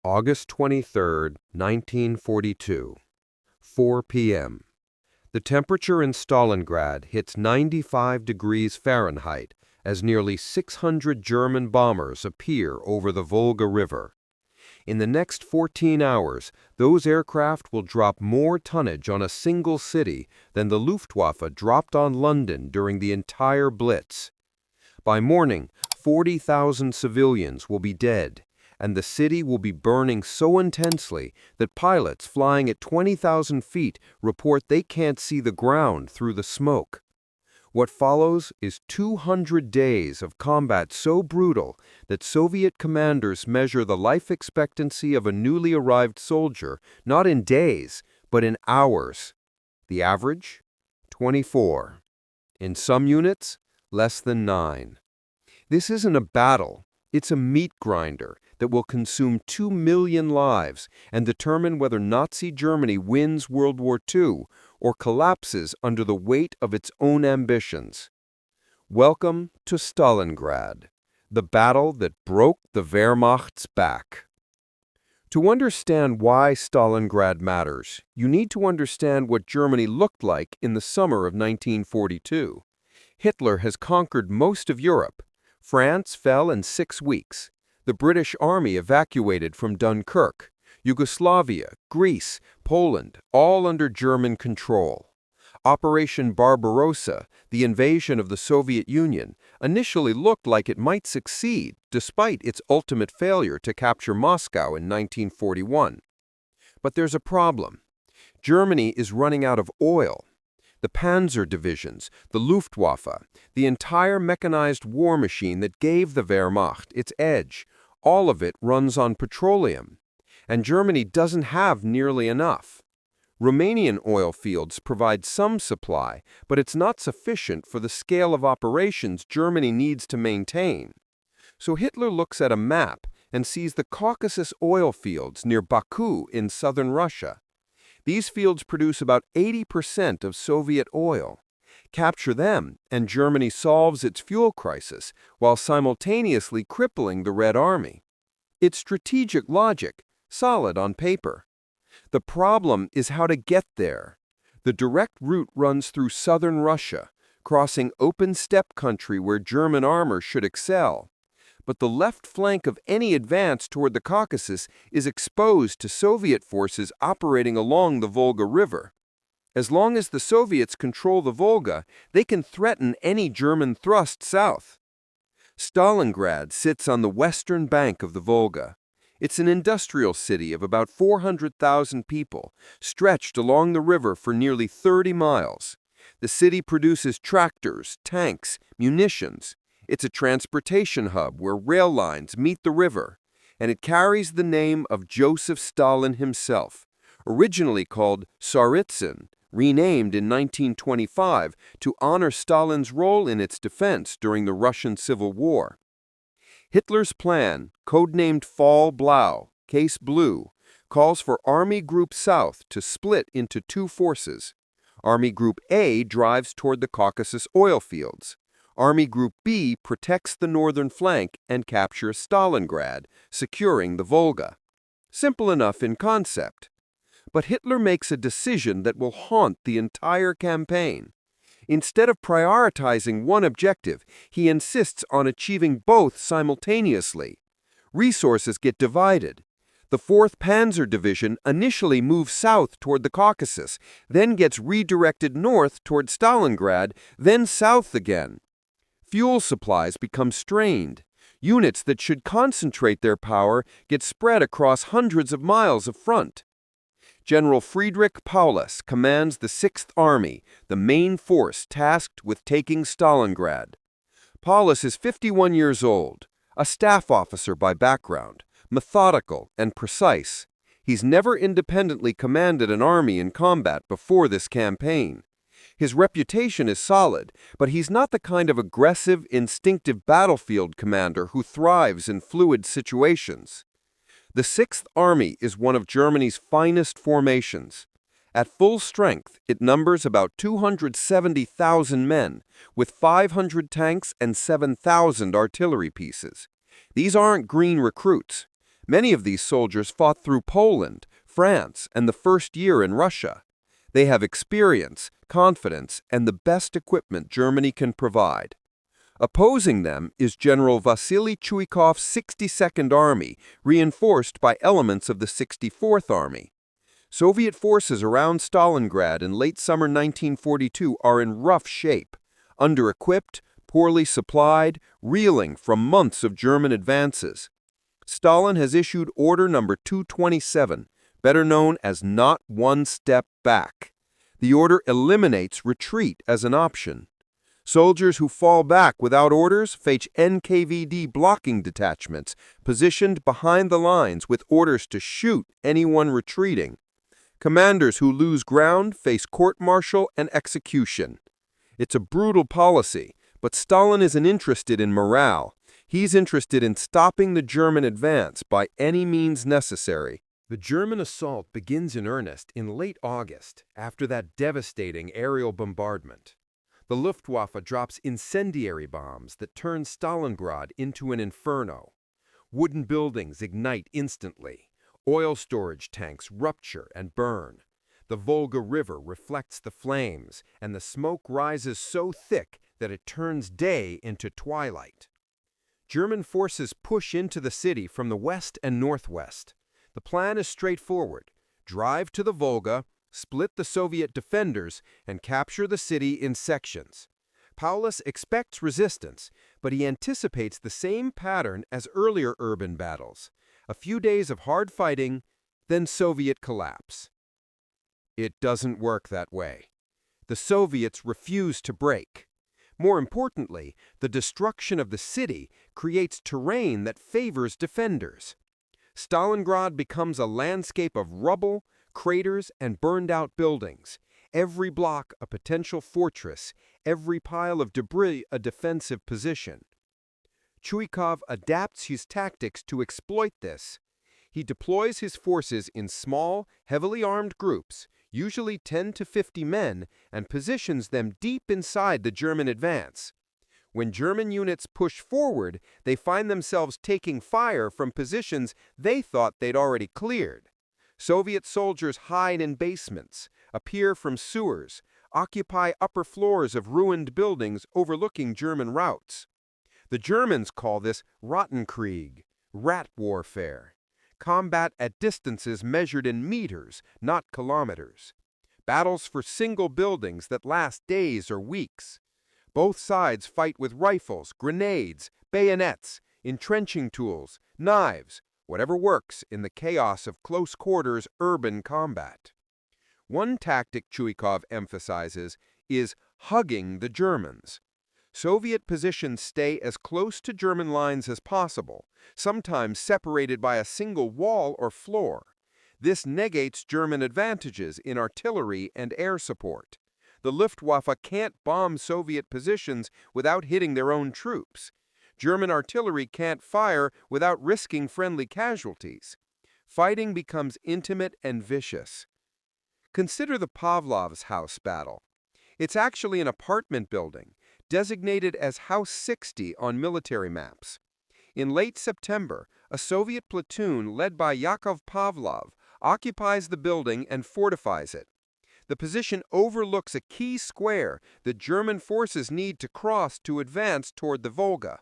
August 23, 1942, 4 p.m. The temperature in Stalingrad hits 95 degrees Fahrenheit as nearly 600 German bombers appear over the Volga River. In the next 14 hours, those aircraft will drop more tonnage on a single city than the Luftwaffe dropped on London during the entire Blitz. By morning, 40,000 civilians will be dead, and the city will be burning so intensely that pilots flying at 20,000 feet report they can't see the ground through the smoke. What follows is 200 days of combat so brutal that Soviet commanders measure the life expectancy of a newly arrived soldier not in days, but in hours. The average? 24. In some units, less than 9. This isn't a battle. It's a meat grinder that will consume 2 million lives and determine whether Nazi Germany wins World War II or collapses under the weight of its own ambitions. Welcome to Stalingrad, the battle that broke the Wehrmacht's back. To understand why Stalingrad matters, you need to understand what Germany looked like in the summer of 1942. Hitler has conquered most of Europe. France fell in 6 weeks. The British Army evacuated from Dunkirk. Yugoslavia, Greece, Poland, all under German control. Operation Barbarossa, the invasion of the Soviet Union, initially looked like it might succeed despite its ultimate failure to capture Moscow in 1941. But there's a problem. Germany is running out of oil. The Panzer divisions, the Luftwaffe, the entire mechanized war machine that gave the Wehrmacht its edge, all of it runs on petroleum. And Germany doesn't have nearly enough. Romanian oil fields provide some supply, but it's not sufficient for the scale of operations Germany needs to maintain. So Hitler looks at a map and sees the Caucasus oil fields near Baku in southern Russia. These fields produce about 80% of Soviet oil. Capture them, and Germany solves its fuel crisis while simultaneously crippling the Red Army. It's strategic logic, solid on paper. The problem is how to get there. The direct route runs through southern Russia, crossing open steppe country where German armor should excel. But the left flank of any advance toward the Caucasus is exposed to Soviet forces operating along the Volga River. As long as the Soviets control the Volga, they can threaten any German thrust south. Stalingrad sits on the western bank of the Volga. It's an industrial city of about 400,000 people, stretched along the river for nearly 30 miles. The city produces tractors, tanks, munitions. It's a transportation hub where rail lines meet the river, and it carries the name of Joseph Stalin himself, originally called Tsaritsyn, renamed in 1925 to honor Stalin's role in its defense during the Russian Civil War. Hitler's plan, codenamed Fall Blau, Case Blue, calls for Army Group South to split into 2 forces. Army Group A drives toward the Caucasus oil fields. Army Group B protects the northern flank and captures Stalingrad, securing the Volga. Simple enough in concept. But Hitler makes a decision that will haunt the entire campaign. Instead of prioritizing one objective, he insists on achieving both simultaneously. Resources get divided. The 4th Panzer Division initially moves south toward the Caucasus, then gets redirected north toward Stalingrad, then south again. Fuel supplies become strained. Units that should concentrate their power get spread across hundreds of miles of front. General Friedrich Paulus commands the 6th Army, the main force tasked with taking Stalingrad. Paulus is 51 years old, a staff officer by background, methodical and precise. He's never independently commanded an army in combat before this campaign. His reputation is solid, but he's not the kind of aggressive, instinctive battlefield commander who thrives in fluid situations. The 6th Army is one of Germany's finest formations. At full strength, it numbers about 270,000 men, with 500 tanks and 7,000 artillery pieces. These aren't green recruits. Many of these soldiers fought through Poland, France, and the first year in Russia. They have experience, confidence, and the best equipment Germany can provide. Opposing them is General Vasily Chuikov's 62nd Army, reinforced by elements of the 64th Army. Soviet forces around Stalingrad in late summer 1942 are in rough shape, under-equipped, poorly supplied, reeling from months of German advances. Stalin has issued Order Number 227, better known as Not One Step Back. The order eliminates retreat as an option. Soldiers who fall back without orders face NKVD blocking detachments positioned behind the lines with orders to shoot anyone retreating. Commanders who lose ground face court-martial and execution. It's a brutal policy, but Stalin isn't interested in morale. He's interested in stopping the German advance by any means necessary. The German assault begins in earnest in late August, after that devastating aerial bombardment. The Luftwaffe drops incendiary bombs that turn Stalingrad into an inferno. Wooden buildings ignite instantly. Oil storage tanks rupture and burn. The Volga River reflects the flames, and the smoke rises so thick that it turns day into twilight. German forces push into the city from the west and northwest. The plan is straightforward: drive to the Volga, split the Soviet defenders, and capture the city in sections. Paulus expects resistance, but he anticipates the same pattern as earlier urban battles: a few days of hard fighting, then Soviet collapse. It doesn't work that way. The Soviets refuse to break. More importantly, the destruction of the city creates terrain that favors defenders. Stalingrad becomes a landscape of rubble, craters, and burned-out buildings. Every block a potential fortress, every pile of debris a defensive position. Chuikov adapts his tactics to exploit this. He deploys his forces in small, heavily armed groups, usually 10 to 50 men, and positions them deep inside the German advance. When German units push forward, they find themselves taking fire from positions they thought they'd already cleared. Soviet soldiers hide in basements, appear from sewers, occupy upper floors of ruined buildings overlooking German routes. The Germans call this Rattenkrieg, rat warfare. Combat at distances measured in meters, not kilometers. Battles for single buildings that last days or weeks. Both sides fight with rifles, grenades, bayonets, entrenching tools, knives, whatever works in the chaos of close-quarters urban combat. One tactic Chuikov emphasizes is hugging the Germans. Soviet positions stay as close to German lines as possible, sometimes separated by a single wall or floor. This negates German advantages in artillery and air support. The Luftwaffe can't bomb Soviet positions without hitting their own troops. German artillery can't fire without risking friendly casualties. Fighting becomes intimate and vicious. Consider the Pavlov's House battle. It's actually an apartment building, designated as House 60 on military maps. In late September, a Soviet platoon led by Yakov Pavlov occupies the building and fortifies it. The position overlooks a key square that German forces need to cross to advance toward the Volga.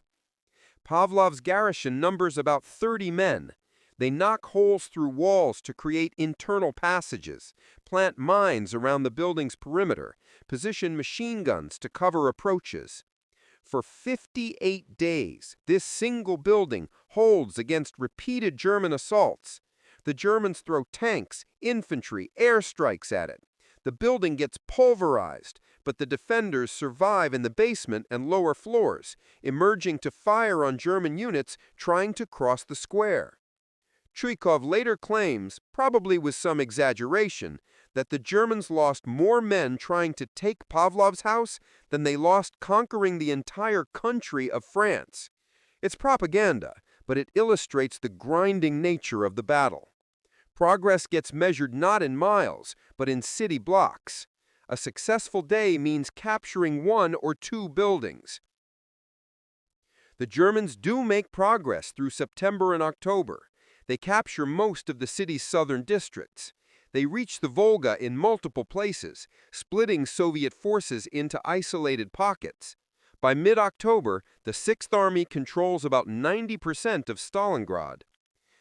Pavlov's garrison numbers about 30 men. They knock holes through walls to create internal passages, plant mines around the building's perimeter, position machine guns to cover approaches. For 58 days, this single building holds against repeated German assaults. The Germans throw tanks, infantry, airstrikes at it. The building gets pulverized, but the defenders survive in the basement and lower floors, emerging to fire on German units trying to cross the square. Chuikov later claims, probably with some exaggeration, that the Germans lost more men trying to take Pavlov's house than they lost conquering the entire country of France. It's propaganda, but it illustrates the grinding nature of the battle. Progress gets measured not in miles, but in city blocks. A successful day means capturing 1 or 2 buildings. The Germans do make progress through September and October. They capture most of the city's southern districts. They reach the Volga in multiple places, splitting Soviet forces into isolated pockets. By mid-October, the Sixth Army controls about 90% of Stalingrad.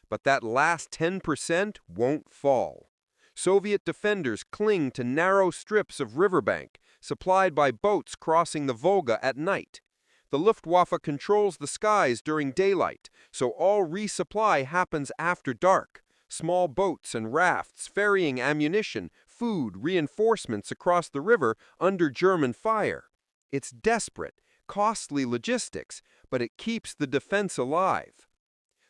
But that last 10% won't fall. Soviet defenders cling to narrow strips of riverbank, supplied by boats crossing the Volga at night. The Luftwaffe controls the skies during daylight, so all resupply happens after dark. Small boats and rafts ferrying ammunition, food, reinforcements across the river under German fire. It's desperate, costly logistics, but it keeps the defense alive.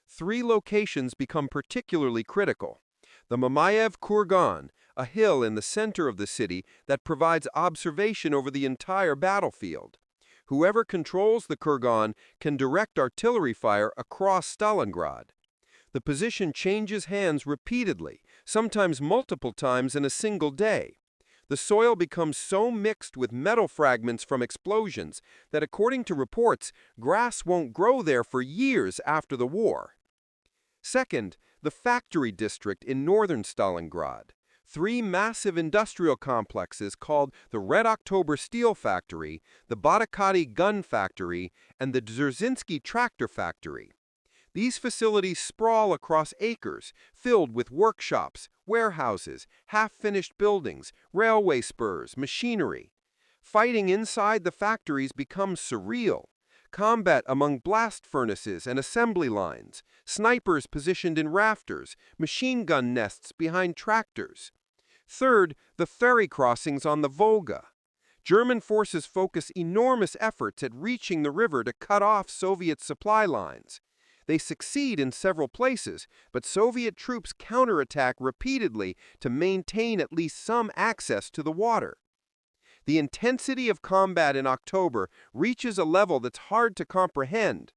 3 locations become particularly critical. The Mamayev Kurgan, a hill in the center of the city that provides observation over the entire battlefield. Whoever controls the Kurgan can direct artillery fire across Stalingrad. The position changes hands repeatedly, sometimes multiple times in a single day. The soil becomes so mixed with metal fragments from explosions that, according to reports, grass won't grow there for years after the war. Second, the factory district in northern Stalingrad. 3 massive industrial complexes called the Red October Steel Factory, the Batakati Gun Factory, and the Dzerzhinsky Tractor Factory. These facilities sprawl across acres, filled with workshops, warehouses, half-finished buildings, railway spurs, machinery. Fighting inside the factories becomes surreal. Combat among blast furnaces and assembly lines, snipers positioned in rafters, machine gun nests behind tractors. Third, the ferry crossings on the Volga. German forces focus enormous efforts at reaching the river to cut off Soviet supply lines. They succeed in several places, but Soviet troops counterattack repeatedly to maintain at least some access to the water. The intensity of combat in October reaches a level that's hard to comprehend.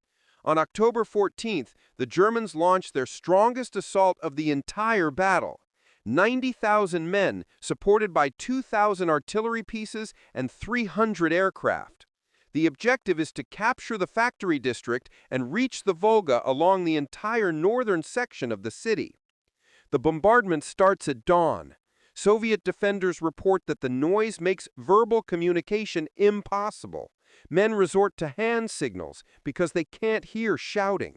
On October 14th, the Germans launched their strongest assault of the entire battle. 90,000 men, supported by 2,000 artillery pieces and 300 aircraft. The objective is to capture the factory district and reach the Volga along the entire northern section of the city. The bombardment starts at dawn. Soviet defenders report that the noise makes verbal communication impossible. Men resort to hand signals because they can't hear shouting.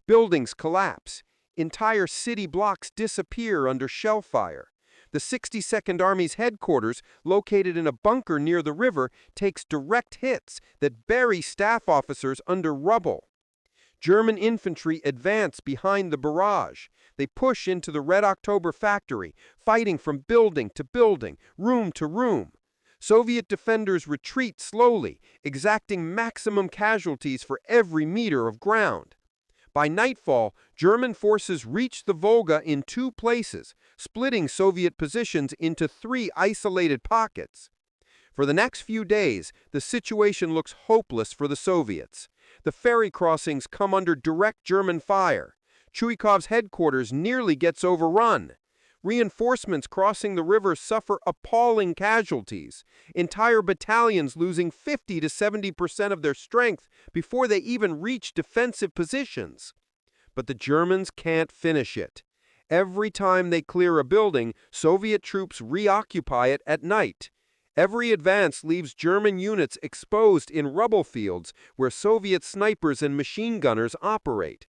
Buildings collapse. Entire city blocks disappear under shell fire. The 62nd Army's headquarters, located in a bunker near the river, takes direct hits that bury staff officers under rubble. German infantry advance behind the barrage. They push into the Red October factory, fighting from building to building, room to room. Soviet defenders retreat slowly, exacting maximum casualties for every meter of ground. By nightfall, German forces reach the Volga in 2 places, splitting Soviet positions into 3 isolated pockets. For the next few days, the situation looks hopeless for the Soviets. The ferry crossings come under direct German fire. Chuikov's headquarters nearly gets overrun. Reinforcements crossing the river suffer appalling casualties, entire battalions losing 50 to 70% of their strength before they even reach defensive positions. But the Germans can't finish it. Every time they clear a building, Soviet troops reoccupy it at night. Every advance leaves German units exposed in rubble fields where Soviet snipers and machine gunners operate.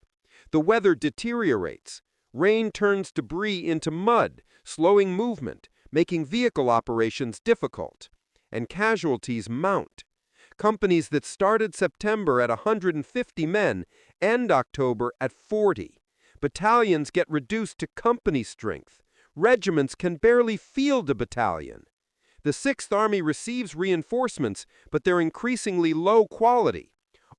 The weather deteriorates. Rain turns debris into mud, slowing movement, making vehicle operations difficult. And casualties mount. Companies that started September at 150 men end October at 40. Battalions get reduced to company strength. Regiments can barely field a battalion. The Sixth Army receives reinforcements, but they're increasingly low quality.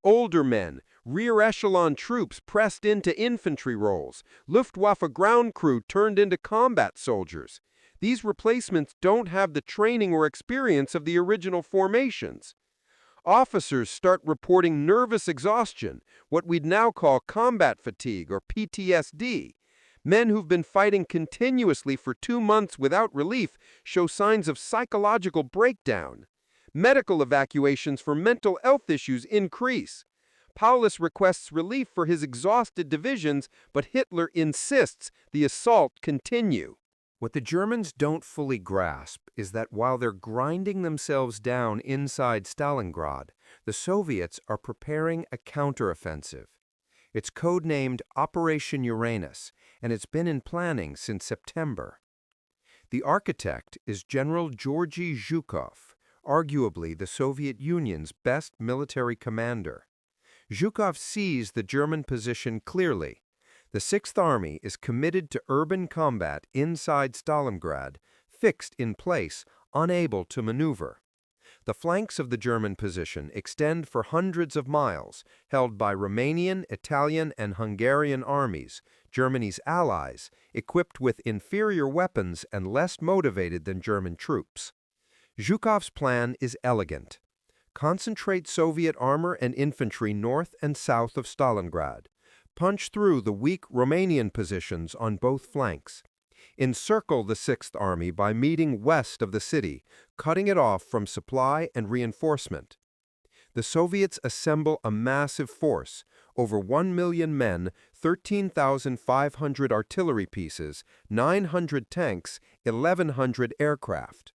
Older men, rear echelon troops pressed into infantry roles, Luftwaffe ground crew turned into combat soldiers. These replacements don't have the training or experience of the original formations. Officers start reporting nervous exhaustion, what we'd now call combat fatigue or PTSD. Men who've been fighting continuously for 2 months without relief show signs of psychological breakdown. Medical evacuations for mental health issues increase. Paulus requests relief for his exhausted divisions, but Hitler insists the assault continue. What the Germans don't fully grasp is that while they're grinding themselves down inside Stalingrad, the Soviets are preparing a counteroffensive. It's codenamed Operation Uranus, and it's been in planning since September. The architect is General Georgy Zhukov, arguably the Soviet Union's best military commander. Zhukov sees the German position clearly. The Sixth Army is committed to urban combat inside Stalingrad, fixed in place, unable to maneuver. The flanks of the German position extend for hundreds of miles, held by Romanian, Italian, and Hungarian armies, Germany's allies, equipped with inferior weapons and less motivated than German troops. Zhukov's plan is elegant. Concentrate Soviet armor and infantry north and south of Stalingrad. Punch through the weak Romanian positions on both flanks. Encircle the Sixth Army by meeting west of the city, cutting it off from supply and reinforcement. The Soviets assemble a massive force, over 1 million men, 13,500 artillery pieces, 900 tanks, 1,100 aircraft.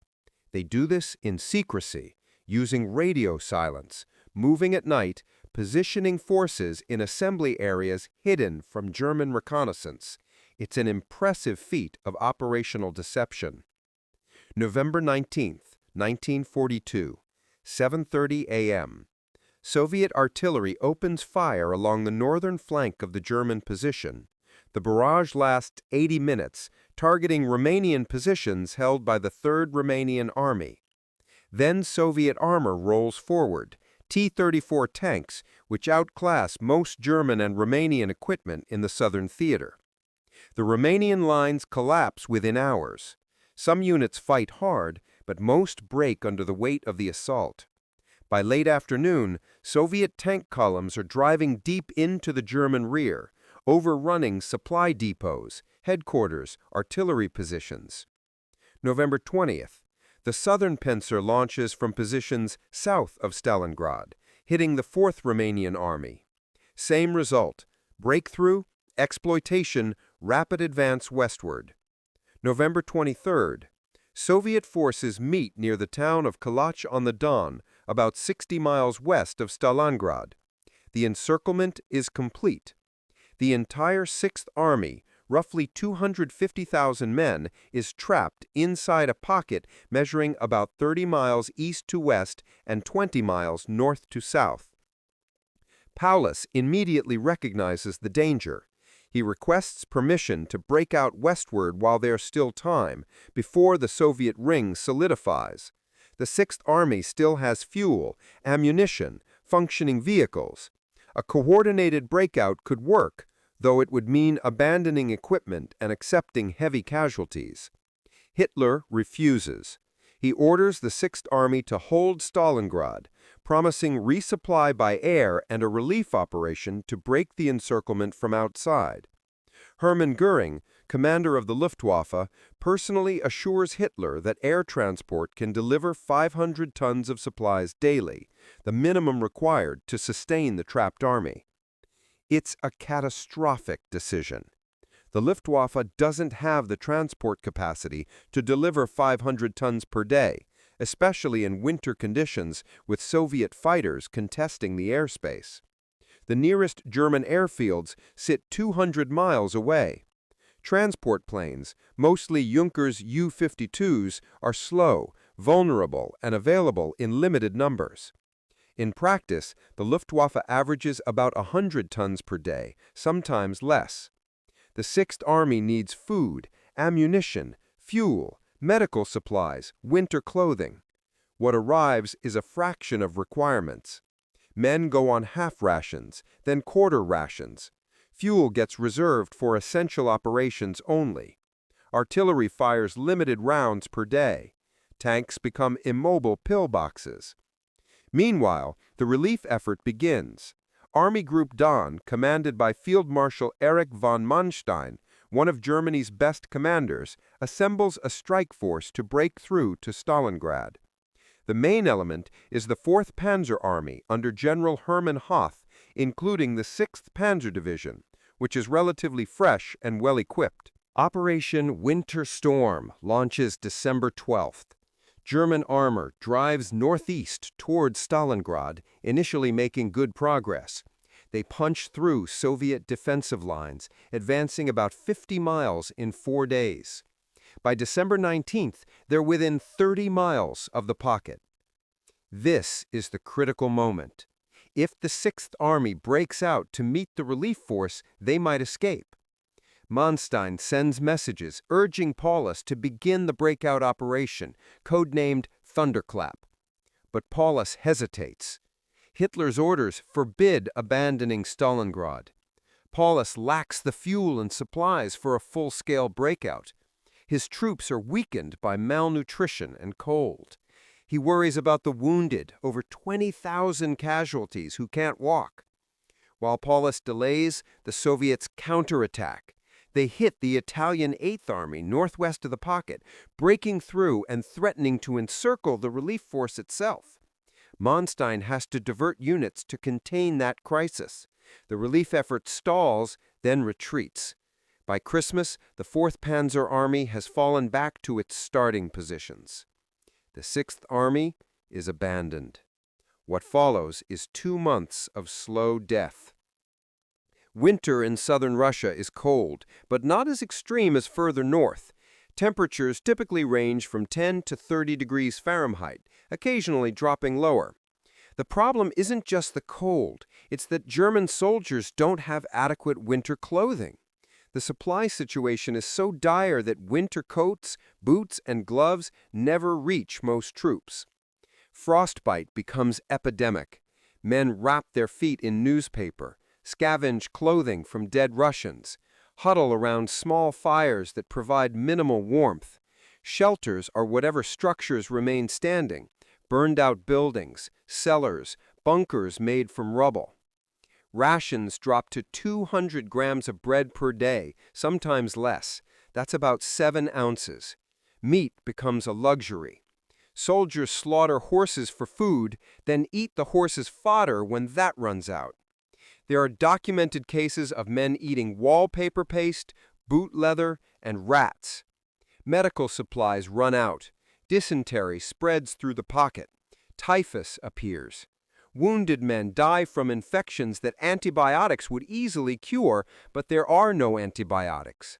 They do this in secrecy, using radio silence, moving at night, positioning forces in assembly areas hidden from German reconnaissance. It's an impressive feat of operational deception. November 19, 1942, 7:30 a.m. Soviet artillery opens fire along the northern flank of the German position. The barrage lasts 80 minutes, targeting Romanian positions held by the 3rd Romanian Army. Then Soviet armor rolls forward, T-34 tanks, which outclass most German and Romanian equipment in the southern theater. The Romanian lines collapse within hours. Some units fight hard, but most break under the weight of the assault. By late afternoon, Soviet tank columns are driving deep into the German rear, overrunning supply depots, headquarters, artillery positions. November 20th. The southern pincer launches from positions south of Stalingrad, hitting the 4th Romanian Army. Same result: breakthrough, exploitation, rapid advance westward. November 23rd. Soviet forces meet near the town of Kalach on the Don, about 60 miles west of Stalingrad. The encirclement is complete. The entire Sixth Army, roughly 250,000 men, is trapped inside a pocket measuring about 30 miles east to west and 20 miles north to south. Paulus immediately recognizes the danger. He requests permission to break out westward while there's still time, before the Soviet ring solidifies. The Sixth Army still has fuel, ammunition, functioning vehicles. A coordinated breakout could work, though it would mean abandoning equipment and accepting heavy casualties. Hitler refuses. He orders the Sixth Army to hold Stalingrad, promising resupply by air and a relief operation to break the encirclement from outside. Hermann Göring, commander of the Luftwaffe, personally assures Hitler that air transport can deliver 500 tons of supplies daily, the minimum required to sustain the trapped army. It's a catastrophic decision. The Luftwaffe doesn't have the transport capacity to deliver 500 tons per day, especially in winter conditions with Soviet fighters contesting the airspace. The nearest German airfields sit 200 miles away. Transport planes, mostly Junkers U-52s, are slow, vulnerable, and available in limited numbers. In practice, the Luftwaffe averages about 100 tons per day, sometimes less. The Sixth Army needs food, ammunition, fuel, medical supplies, winter clothing. What arrives is a fraction of requirements. Men go on half rations, then quarter rations. Fuel gets reserved for essential operations only. Artillery fires limited rounds per day. Tanks become immobile pillboxes. Meanwhile, the relief effort begins. Army Group Don, commanded by Field Marshal Erich von Manstein, one of Germany's best commanders, assembles a strike force to break through to Stalingrad. The main element is the 4th Panzer Army under General Hermann Hoth, including the 6th Panzer Division, which is relatively fresh and well-equipped. Operation Winter Storm launches December 12th. German armor drives northeast toward Stalingrad, initially making good progress. They punch through Soviet defensive lines, advancing about 50 miles in 4 days. By December 19th, they're within 30 miles of the pocket. This is the critical moment. If the 6th Army breaks out to meet the relief force, they might escape. Manstein sends messages urging Paulus to begin the breakout operation, codenamed Thunderclap. But Paulus hesitates. Hitler's orders forbid abandoning Stalingrad. Paulus lacks the fuel and supplies for a full-scale breakout. His troops are weakened by malnutrition and cold. He worries about the wounded, over 20,000 casualties who can't walk. While Paulus delays, the Soviets counterattack. They hit the Italian 8th Army northwest of the pocket, breaking through and threatening to encircle the relief force itself. Manstein has to divert units to contain that crisis. The relief effort stalls, then retreats. By Christmas, the 4th Panzer Army has fallen back to its starting positions. The 6th Army is abandoned. What follows is 2 months of slow death. Winter in southern Russia is cold, but not as extreme as further north. Temperatures typically range from 10 to 30 degrees Fahrenheit, occasionally dropping lower. The problem isn't just the cold, it's that German soldiers don't have adequate winter clothing. The supply situation is so dire that winter coats, boots, and gloves never reach most troops. Frostbite becomes epidemic. Men wrap their feet in newspaper, scavenge clothing from dead Russians, huddle around small fires that provide minimal warmth. Shelters are whatever structures remain standing, burned-out buildings, cellars, bunkers made from rubble. Rations drop to 200 grams of bread per day, sometimes less. That's about 7 ounces. Meat becomes a luxury. Soldiers slaughter horses for food, then eat the horse's fodder when that runs out. There are documented cases of men eating wallpaper paste, boot leather, and rats. Medical supplies run out. Dysentery spreads through the pocket. Typhus appears. Wounded men die from infections that antibiotics would easily cure, but there are no antibiotics.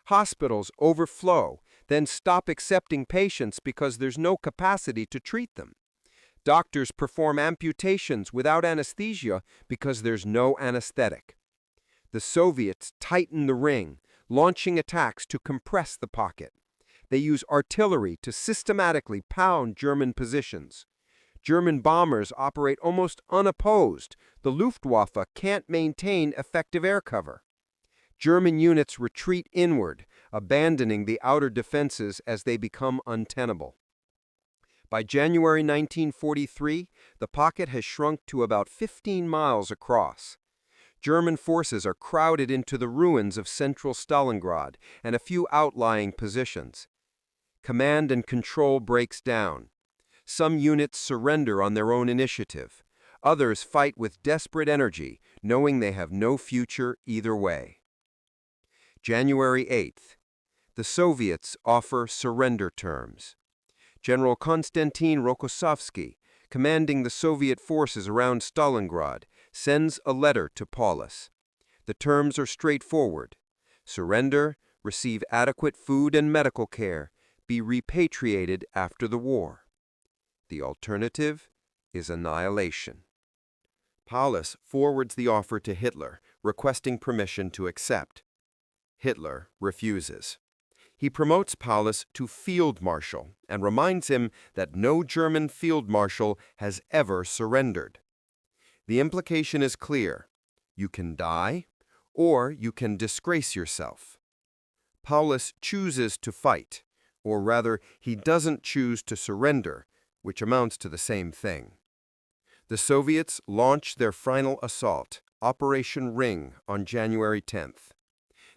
Hospitals overflow, then stop accepting patients because there's no capacity to treat them. Doctors perform amputations without anesthesia because there's no anesthetic. The Soviets tighten the ring, launching attacks to compress the pocket. They use artillery to systematically pound German positions. German bombers operate almost unopposed. The Luftwaffe can't maintain effective air cover. German units retreat inward, abandoning the outer defenses as they become untenable. By January 1943, the pocket has shrunk to about 15 miles across. German forces are crowded into the ruins of central Stalingrad and a few outlying positions. Command and control breaks down. Some units surrender on their own initiative. Others fight with desperate energy, knowing they have no future either way. January 8th. The Soviets offer surrender terms. General Konstantin Rokossovsky, commanding the Soviet forces around Stalingrad, sends a letter to Paulus. The terms are straightforward. Surrender, receive adequate food and medical care, be repatriated after the war. The alternative is annihilation. Paulus forwards the offer to Hitler, requesting permission to accept. Hitler refuses. He promotes Paulus to field marshal and reminds him that no German field marshal has ever surrendered. The implication is clear. You can die, or you can disgrace yourself. Paulus chooses to fight, or rather, he doesn't choose to surrender, which amounts to the same thing. The Soviets launch their final assault, Operation Ring, on January 10th.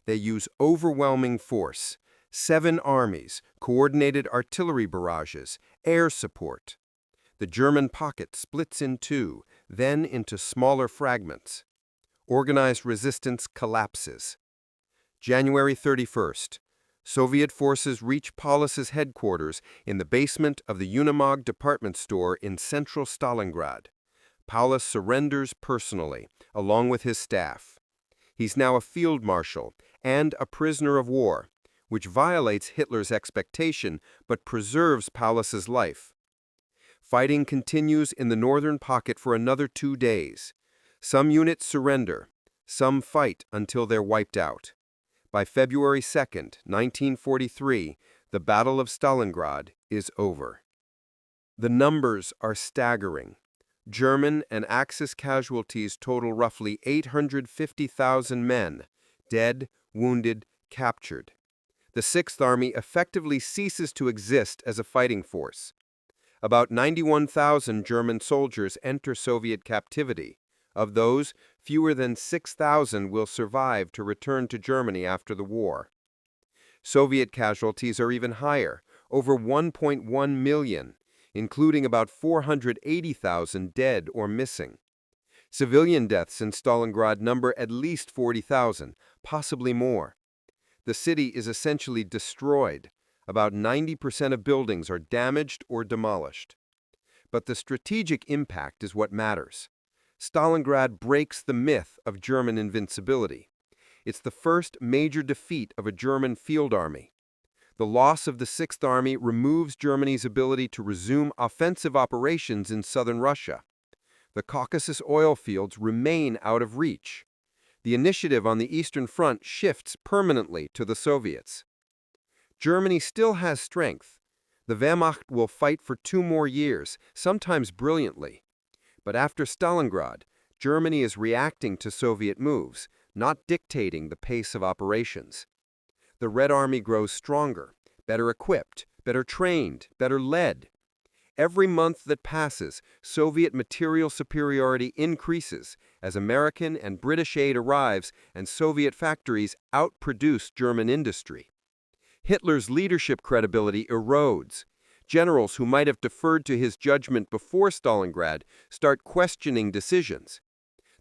They use overwhelming force, 7 armies, coordinated artillery barrages, air support. The German pocket splits in two, then into smaller fragments. Organized resistance collapses. January 31st. Soviet forces reach Paulus's headquarters in the basement of the Unimog department store in central Stalingrad. Paulus surrenders personally, along with his staff. He's now a field marshal and a prisoner of war, which violates Hitler's expectation but preserves Paulus's life. Fighting continues in the northern pocket for another 2 days. Some units surrender, some fight until they're wiped out. By February 2nd, 1943, the Battle of Stalingrad is over. The numbers are staggering. German and Axis casualties total roughly 850,000 men, dead, wounded, captured. The Sixth Army effectively ceases to exist as a fighting force. About 91,000 German soldiers enter Soviet captivity. Of those, fewer than 6,000 will survive to return to Germany after the war. Soviet casualties are even higher, over 1.1 million, including about 480,000 dead or missing. Civilian deaths in Stalingrad number at least 40,000, possibly more. The city is essentially destroyed. About 90% of buildings are damaged or demolished. But the strategic impact is what matters. Stalingrad breaks the myth of German invincibility. It's the first major defeat of a German field army. The loss of the Sixth Army removes Germany's ability to resume offensive operations in southern Russia. The Caucasus oil fields remain out of reach. The initiative on the Eastern Front shifts permanently to the Soviets. Germany still has strength. The Wehrmacht will fight for 2 more years, sometimes brilliantly. But after Stalingrad, Germany is reacting to Soviet moves, not dictating the pace of operations. The Red Army grows stronger, better equipped, better trained, better led. Every month that passes, Soviet material superiority increases as American and British aid arrives and Soviet factories outproduce German industry. Hitler's leadership credibility erodes. Generals who might have deferred to his judgment before Stalingrad start questioning decisions.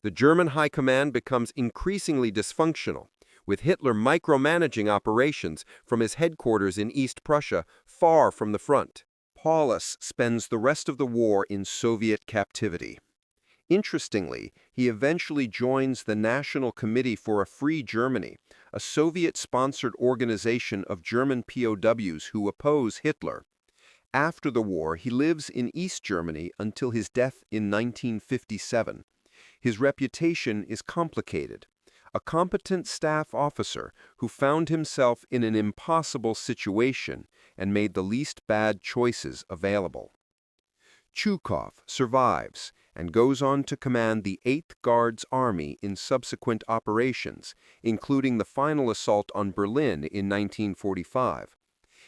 The German high command becomes increasingly dysfunctional, with Hitler micromanaging operations from his headquarters in East Prussia, far from the front. Paulus spends the rest of the war in Soviet captivity. Interestingly, he eventually joins the National Committee for a Free Germany, a Soviet-sponsored organization of German POWs who oppose Hitler. After the war, he lives in East Germany until his death in 1957. His reputation is complicated. A competent staff officer who found himself in an impossible situation and made the least bad choices available. Chuikov survives and goes on to command the 8th Guards Army in subsequent operations, including the final assault on Berlin in 1945.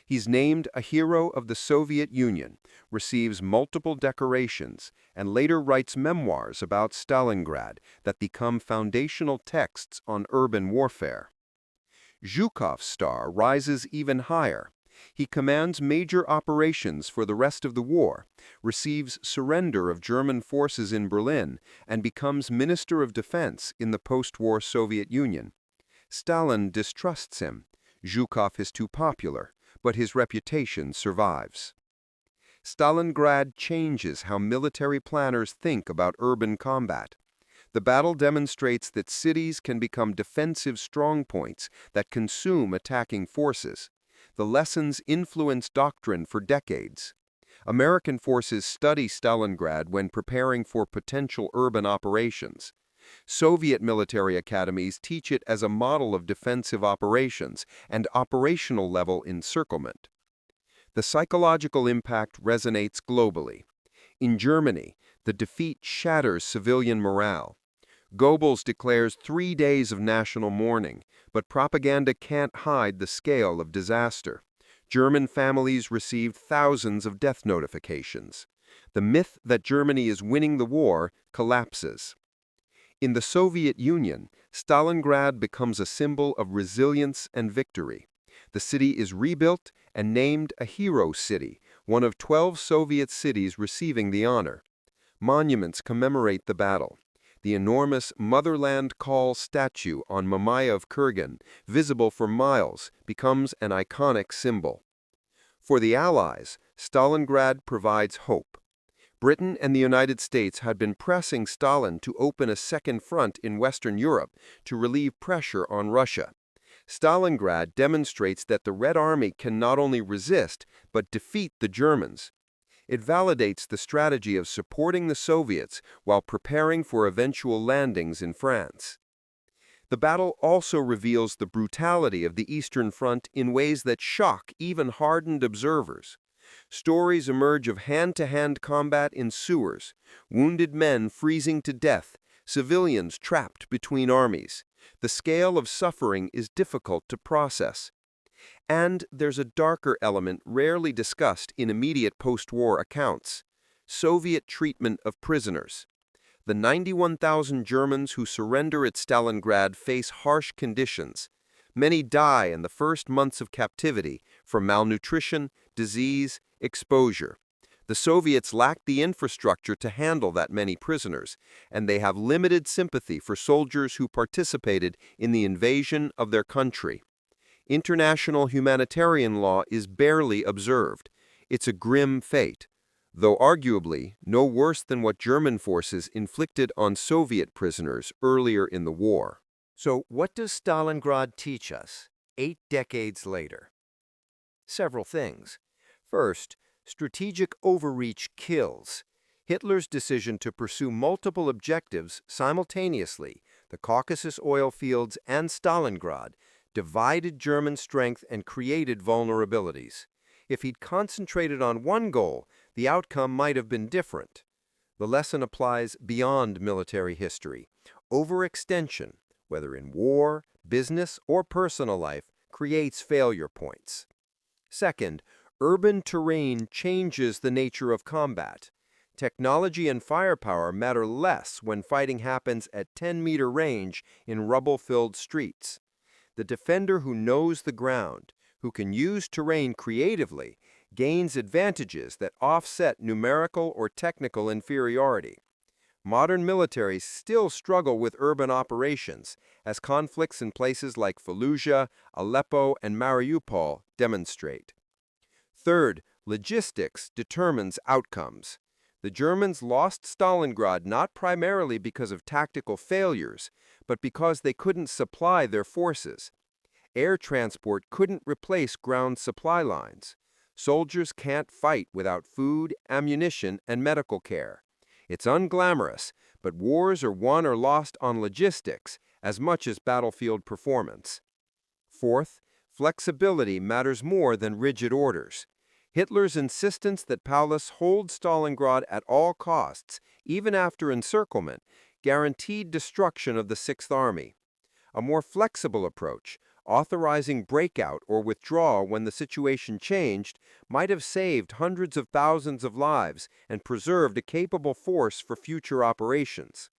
He's named a hero of the Soviet Union, receives multiple decorations, and later writes memoirs about Stalingrad that become foundational texts on urban warfare. Zhukov's star rises even higher. He commands major operations for the rest of the war, receives surrender of German forces in Berlin, and becomes Minister of Defense in the post-war Soviet Union. Stalin distrusts him. Zhukov is too popular, but his reputation survives. Stalingrad changes how military planners think about urban combat. The battle demonstrates that cities can become defensive strongpoints that consume attacking forces. The lessons influence doctrine for decades. American forces study Stalingrad when preparing for potential urban operations. Soviet military academies teach it as a model of defensive operations and operational-level encirclement. The psychological impact resonates globally. In Germany, the defeat shatters civilian morale. Goebbels declares 3 days of national mourning, but propaganda can't hide the scale of disaster. German families received thousands of death notifications. The myth that Germany is winning the war collapses. In the Soviet Union, Stalingrad becomes a symbol of resilience and victory. The city is rebuilt and named a hero city, one of 12 Soviet cities receiving the honor. Monuments commemorate the battle. The enormous Motherland Call statue on Mamaia of Kurgan, visible for miles, becomes an iconic symbol. For the Allies, Stalingrad provides hope. Britain and the United States had been pressing Stalin to open a second front in Western Europe to relieve pressure on Russia. Stalingrad demonstrates that the Red Army can not only resist, but defeat the Germans. It validates the strategy of supporting the Soviets while preparing for eventual landings in France. The battle also reveals the brutality of the Eastern Front in ways that shock even hardened observers. Stories emerge of hand-to-hand combat in sewers, wounded men freezing to death, civilians trapped between armies. The scale of suffering is difficult to process. And there's a darker element rarely discussed in immediate post-war accounts: Soviet treatment of prisoners. The 91,000 Germans who surrender at Stalingrad face harsh conditions. Many die in the first months of captivity from malnutrition, disease, exposure. The Soviets lack the infrastructure to handle that many prisoners, and they have limited sympathy for soldiers who participated in the invasion of their country. International humanitarian law is barely observed. It's a grim fate, though arguably no worse than what German forces inflicted on Soviet prisoners earlier in the war. So what does Stalingrad teach us 8 decades later? Several things. First, strategic overreach kills. Hitler's decision to pursue multiple objectives simultaneously, the Caucasus oil fields and Stalingrad, divided German strength and created vulnerabilities. If he'd concentrated on one goal, the outcome might have been different. The lesson applies beyond military history. Overextension, whether in war, business, or personal life, creates failure points. Second, urban terrain changes the nature of combat. Technology and firepower matter less when fighting happens at 10-meter range in rubble-filled streets. The defender who knows the ground, who can use terrain creatively, gains advantages that offset numerical or technical inferiority. Modern militaries still struggle with urban operations, as conflicts in places like Fallujah, Aleppo, and Mariupol demonstrate. Third, logistics determines outcomes. The Germans lost Stalingrad not primarily because of tactical failures, but because they couldn't supply their forces. Air transport couldn't replace ground supply lines. Soldiers can't fight without food, ammunition, and medical care. It's unglamorous, but wars are won or lost on logistics as much as battlefield performance. Fourth, flexibility matters more than rigid orders. Hitler's insistence that Paulus hold Stalingrad at all costs, even after encirclement, guaranteed destruction of the Sixth Army. A more flexible approach, authorizing breakout or withdrawal when the situation changed, might have saved hundreds of thousands of lives and preserved a capable force for future operations.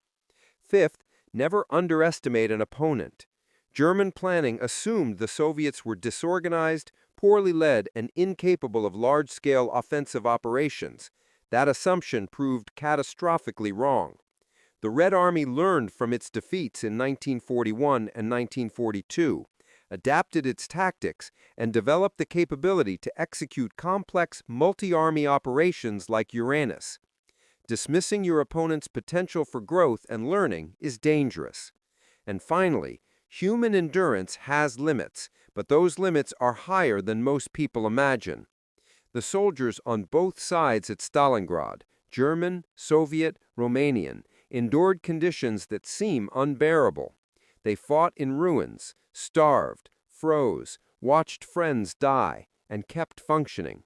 Fifth, never underestimate an opponent. German planning assumed the Soviets were disorganized, poorly led, and incapable of large-scale offensive operations. That assumption proved catastrophically wrong. The Red Army learned from its defeats in 1941 and 1942, adapted its tactics, and developed the capability to execute complex multi-army operations like Uranus. Dismissing your opponent's potential for growth and learning is dangerous. And finally, human endurance has limits, but those limits are higher than most people imagine. The soldiers on both sides at Stalingrad, German, Soviet, Romanian, endured conditions that seem unbearable. They fought in ruins, starved, froze, watched friends die, and kept functioning.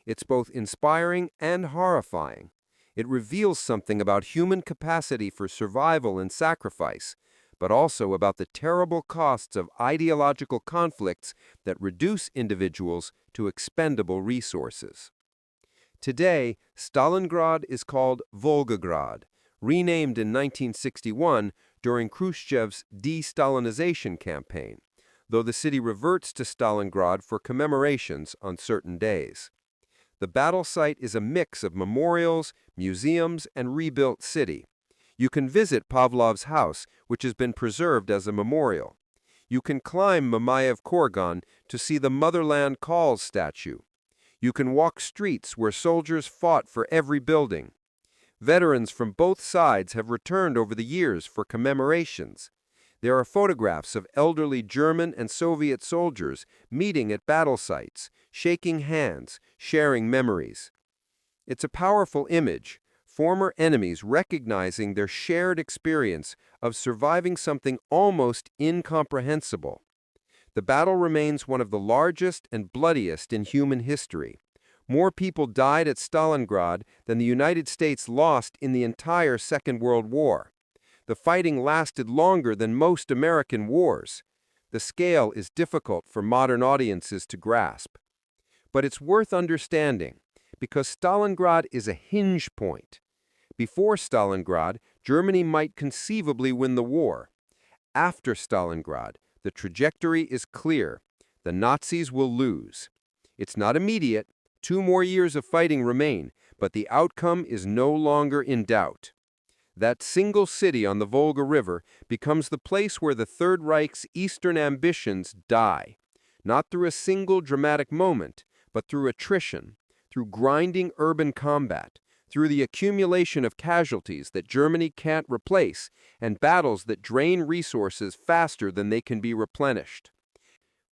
It's both inspiring and horrifying. It reveals something about human capacity for survival and sacrifice, but also about the terrible costs of ideological conflicts that reduce individuals to expendable resources. Today, Stalingrad is called Volgograd, renamed in 1961 during Khrushchev's de-Stalinization campaign, though the city reverts to Stalingrad for commemorations on certain days. The battle site is a mix of memorials, museums, and rebuilt city. You can visit Pavlov's house, which has been preserved as a memorial. You can climb Mamayev Kurgan to see the Motherland Calls statue. You can walk streets where soldiers fought for every building. Veterans from both sides have returned over the years for commemorations. There are photographs of elderly German and Soviet soldiers meeting at battle sites, shaking hands, sharing memories. It's a powerful image, former enemies recognizing their shared experience of surviving something almost incomprehensible. The battle remains one of the largest and bloodiest in human history. More people died at Stalingrad than the United States lost in the entire Second World War. The fighting lasted longer than most American wars. The scale is difficult for modern audiences to grasp. But it's worth understanding, because Stalingrad is a hinge point. Before Stalingrad, Germany might conceivably win the war. After Stalingrad, the trajectory is clear. The Nazis will lose. It's not immediate. 2 more years of fighting remain, but the outcome is no longer in doubt. That single city on the Volga River becomes the place where the Third Reich's eastern ambitions die, not through a single dramatic moment, but through attrition, through grinding urban combat, through the accumulation of casualties that Germany can't replace, and battles that drain resources faster than they can be replenished.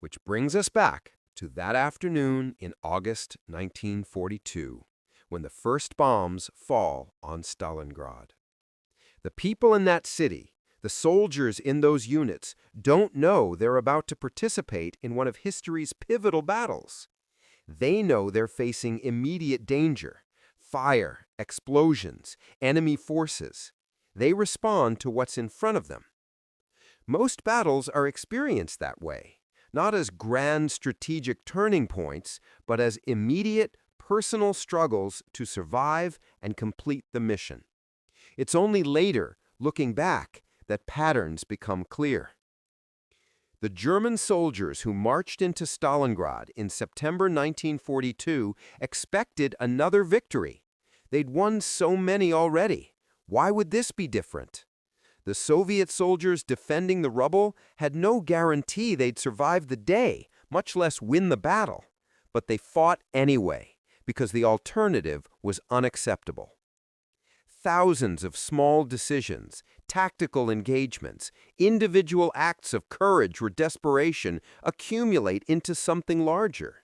Which brings us back to that afternoon in August 1942, when the first bombs fall on Stalingrad. The people in that city, the soldiers in those units, don't know they're about to participate in one of history's pivotal battles. They know they're facing immediate danger, fire, explosions, enemy forces. They respond to what's in front of them. Most battles are experienced that way, not as grand strategic turning points, but as immediate, personal struggles to survive and complete the mission. It's only later, looking back, that patterns become clear. The German soldiers who marched into Stalingrad in September 1942 expected another victory. They'd won so many already. Why would this be different? The Soviet soldiers defending the rubble had no guarantee they'd survive the day, much less win the battle. But they fought anyway, because the alternative was unacceptable. Thousands of small decisions, tactical engagements, individual acts of courage or desperation accumulate into something larger.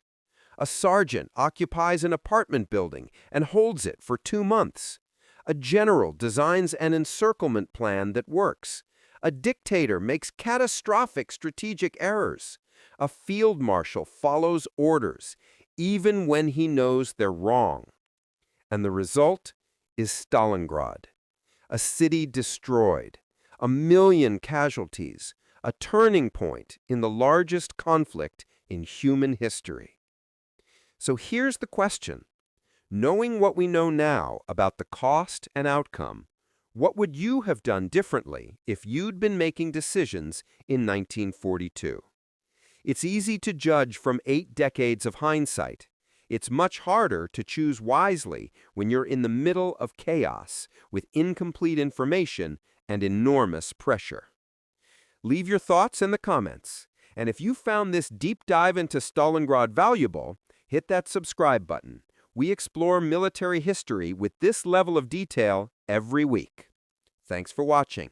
A sergeant occupies an apartment building and holds it for 2 months. A general designs an encirclement plan that works. A dictator makes catastrophic strategic errors. A field marshal follows orders, even when he knows they're wrong. And the result is Stalingrad, a city destroyed, 1 million casualties, a turning point in the largest conflict in human history. So here's the question. Knowing what we know now about the cost and outcome, what would you have done differently if you'd been making decisions in 1942? It's easy to judge from 8 decades of hindsight. It's much harder to choose wisely when you're in the middle of chaos with incomplete information and enormous pressure. Leave your thoughts in the comments, and if you found this deep dive into Stalingrad valuable, hit that subscribe button. We explore military history with this level of detail every week. Thanks for watching.